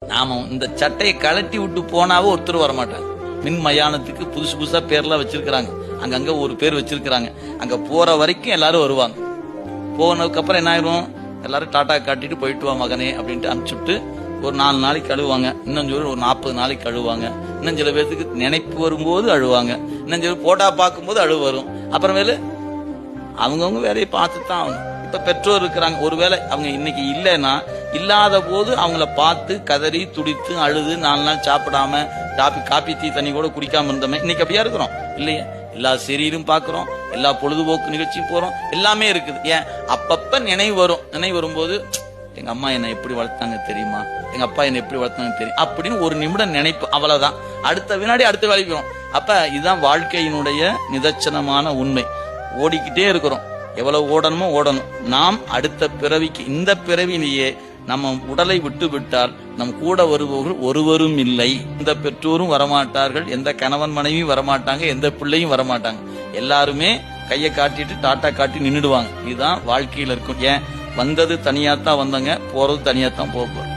நாம இந்த சட்டையை கழட்டி விட்டு போனாவே ஒருத்தர் வரமாட்டாங்க. மின் மயானத்துக்கு புதுசு புதுசா பேர்லாம் வச்சிருக்காங்க, அங்கங்க ஒரு பேர் வச்சிருக்காங்க. அங்க போற வரைக்கும் எல்லாரும் வருவாங்க. போனதுக்கு அப்புறம் என்ன ஆயிரும், எல்லாரும் டாடா காட்டிட்டு போயிட்டு வா மகனே அப்படின்ட்டு அனுப்பிச்சுட்டு ஒரு 4 நாளைக்கு அழுவாங்க, இன்னும் சொல்லி ஒரு 40 நாளைக்கு அழுவாங்க, இன்னும் சில பேருக்கு நினைப்பு வரும்போது அழுவாங்க, இன்னும் சொல்லி போட்டா பார்க்கும்போது அழுவு வரும். அப்புறமேலு அவங்கவுங்க வேலையை பார்த்துதான் ஆகணும். இப்ப பெற்றோர் இருக்கிறாங்க, ஒருவேளை அவங்க இன்னைக்கு இல்லைன்னா இல்லாத போது அவங்கள பார்த்து கதறி துடித்து அழுது 4 நாள் சாப்பிடாம காப்பி டீ தண்ணி கூட குடிக்காம இருந்தோமே, இன்னைக்கு அப்படியா இருக்கிறோம் இல்லையா? எல்லா சீரியலும் பாக்குறோம், எல்லா பொழுதுபோக்கு நிகழ்ச்சியும் போறோம், எல்லாமே இருக்குது. ஏன் அப்பப்ப நினைவு வரும். நினைவு வரும்போது எங்க அம்மா என்னை எப்படி வளர்த்தாங்க தெரியுமா, எங்க அப்பா என்னை எப்படி வளர்த்தாங்க தெரியும் அப்படின்னு ஒரு நிமிடம் நினைப்பு, அவ்வளவுதான். அடுத்த வினாடி அடுத்த வேலைக்கு போறோம். அப்ப இதுதான் வாழ்க்கையினுடைய நிதர்சனமான உண்மை. ஓடிக்கிட்டே இருக்கிறோம், எவ்வளவு ஓடணுமோ ஓடணும். நாம் அடுத்த பிறவிக்கு, இந்த பிறவிலேயே நம்ம உடலை விட்டு விட்டால் நம் கூட வருபவர்கள் ஒருவரும் இல்லை. எந்த பெற்றோரும் வரமாட்டார்கள், எந்த கணவன் மனைவியும் வரமாட்டாங்க, எந்த பிள்ளையும் வரமாட்டாங்க. எல்லாருமே கையை காட்டிட்டு டாட்டா காட்டி நின்றுடுவாங்க. இதுதான் வாழ்க்கையில இருக்கும். ஏன் வந்தது தனியாத்தான் வந்தாங்க, போறது தனியாத்தான் போக போறோம்.